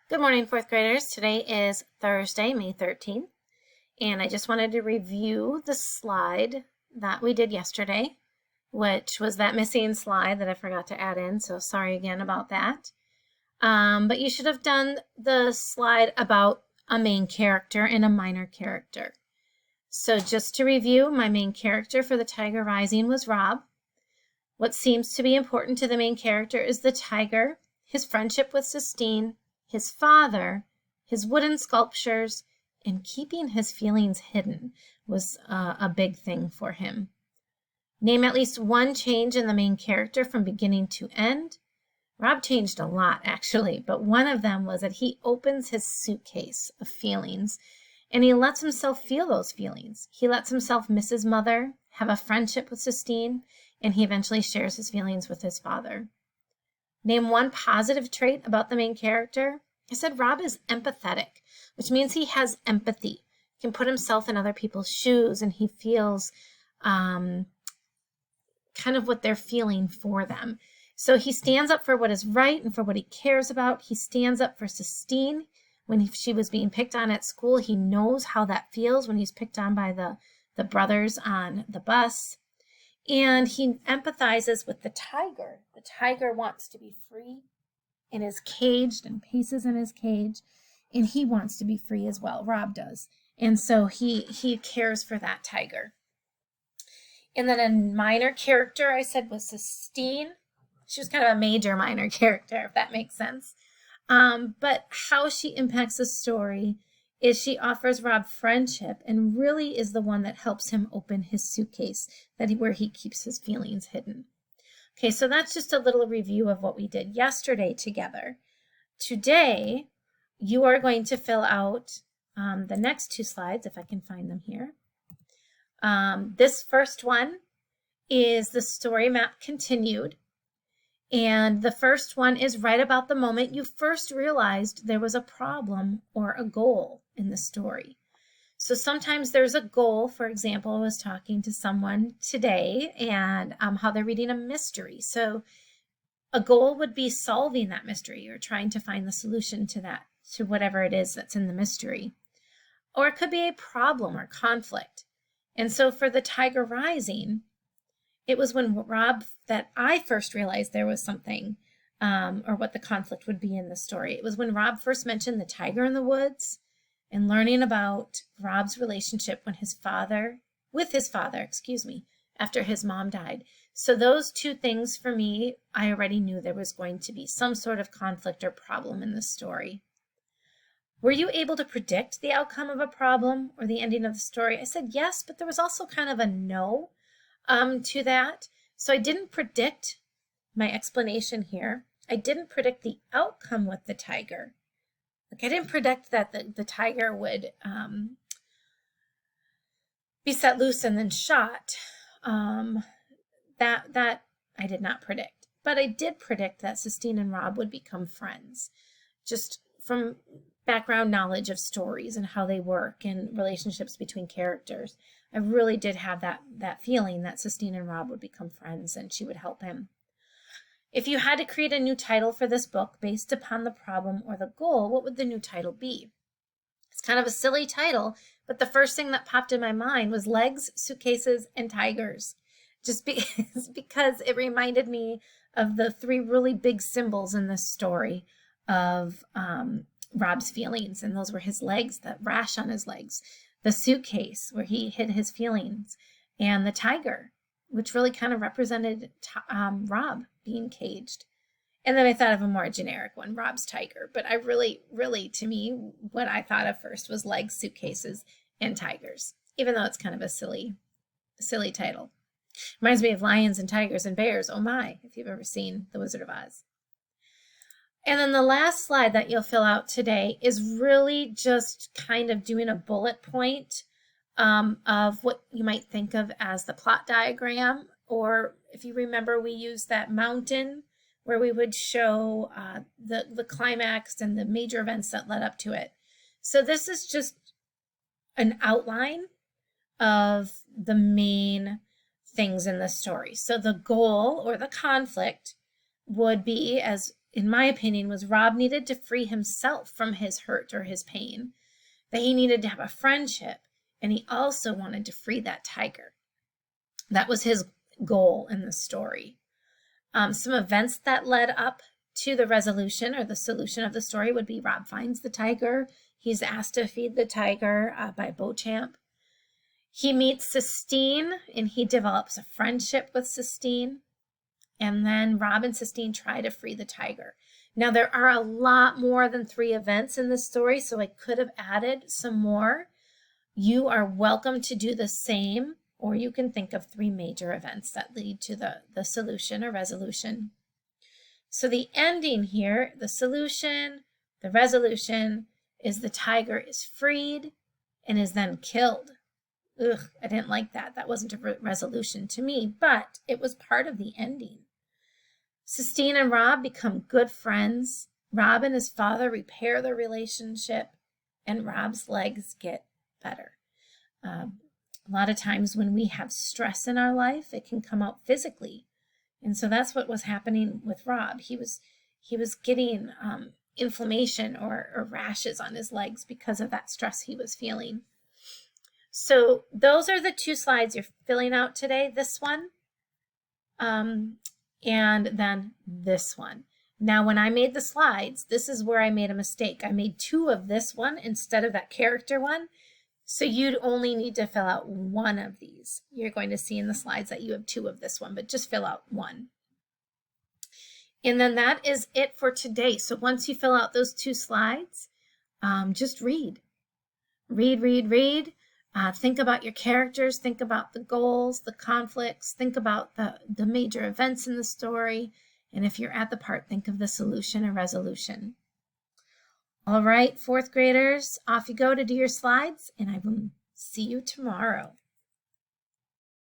Good morning, fourth graders. Today is Thursday, May 13th, and I just wanted to review the slide that we did yesterday, which was that missing slide that I forgot to add in, so sorry again about that. But you should have done the slide about a main character and a minor character. So just to review, my main character for the Tiger Rising was Rob. What seems to be important to the main character is the tiger, his friendship with Sistine, his father, his wooden sculptures, and keeping his feelings hidden was a big thing for him. Name at least one change in the main character from beginning to end. Rob changed a lot, actually, but one of them was that he opens his suitcase of feelings and he lets himself feel those feelings. He lets himself miss his mother, have a friendship with Sistine, and he eventually shares his feelings with his father. Name one positive trait about the main character. I said Rob is empathetic, which means he has empathy. He can put himself in other people's shoes and he feels kind of what they're feeling for them. So he stands up for what is right and for what he cares about. He stands up for Sistine. When she was being picked on at school, he knows how that feels when he's picked on by the brothers on the bus. And he empathizes with the tiger. The tiger wants to be free and is caged and paces in his cage. And he wants to be free as well. Rob does. And so he cares for that tiger. And then a minor character I said was Sistine. She was kind of a major minor character, if that makes sense. But how she impacts the story is she offers Rob friendship and really is the one that helps him open his suitcase where he keeps his feelings hidden. Okay, so that's just a little review of what we did yesterday together. Today, you are going to fill out the next two slides, if I can find them here. This first one is the story map continued. And the first one is right about the moment you first realized there was a problem or a goal in the story. So sometimes there's a goal. For example, I was talking to someone today and how they're reading a mystery. So a goal would be solving that mystery or trying to find the solution to that, to whatever it is that's in the mystery. Or it could be a problem or conflict. And so for the Tiger Rising, it was when Rob that I first realized there was something or what the conflict would be in the story. It was when Rob first mentioned the tiger in the woods and learning about Rob's relationship with his father, after his mom died. So those two things for me, I already knew there was going to be some sort of conflict or problem in the story. Were you able to predict the outcome of a problem or the ending of the story? I said yes, but there was also kind of a no to that. So I didn't predict my explanation here. I didn't predict the outcome with the tiger. Like I didn't predict that the tiger would be set loose and then shot. That I did not predict. But I did predict that Sistine and Rob would become friends, just from background knowledge of stories and how they work and relationships between characters. I really did have that feeling that Sistine and Rob would become friends and she would help him. If you had to create a new title for this book based upon the problem or the goal, what would the new title be? It's kind of a silly title, but the first thing that popped in my mind was legs, suitcases, and tigers. Just because it reminded me of the three really big symbols in this story of Rob's feelings, and those were his legs, that rash on his legs, the suitcase where he hid his feelings, and the tiger, which really kind of represented Rob being caged. And then I thought of a more generic one, Rob's tiger, but I really, to me, what I thought of first was legs, suitcases, and tigers, even though it's kind of a silly title. Reminds me of lions and tigers and bears. Oh my, if you've ever seen The Wizard of Oz. And then the last slide that you'll fill out today is really just kind of doing a bullet point of what you might think of as the plot diagram. Or if you remember, we used that mountain where we would show the climax and the major events that led up to it. So this is just an outline of the main things in the story. So the goal or the conflict would be, as in my opinion, was Rob needed to free himself from his hurt or his pain, that he needed to have a friendship, and he also wanted to free that tiger. That was his goal in the story. Some events that led up to the resolution or the solution of the story would be Rob finds the tiger. He's asked to feed the tiger by Beauchamp. He meets Sistine and he develops a friendship with Sistine. And then Rob and Sistine try to free the tiger. Now, there are a lot more than 3 events in this story, so I could have added some more. You are welcome to do the same, or you can think of 3 major events that lead to the solution or resolution. So the ending here, the solution, the resolution, is the tiger is freed and is then killed. Ugh, I didn't like that. That wasn't a resolution to me, but it was part of the ending. Sistine and Rob become good friends. Rob and his father repair their relationship, and Rob's legs get better. A lot of times when we have stress in our life, it can come out physically. And so that's what was happening with Rob. He was getting inflammation or rashes on his legs because of that stress he was feeling. So those are the 2 slides you're filling out today, this one, and then this one. Now, when I made the slides, this is where I made a mistake. I made 2 of this one instead of that character one. So you'd only need to fill out 1 of these. You're going to see in the slides that you have 2 of this one, but just fill out 1. And then that is it for today. So once you fill out those 2 slides, just read. Read. Think about your characters, think about the goals, the conflicts, think about the major events in the story, and if you're at the part, think of the solution or resolution. All right, 4th graders, off you go to do your slides, and I will see you tomorrow.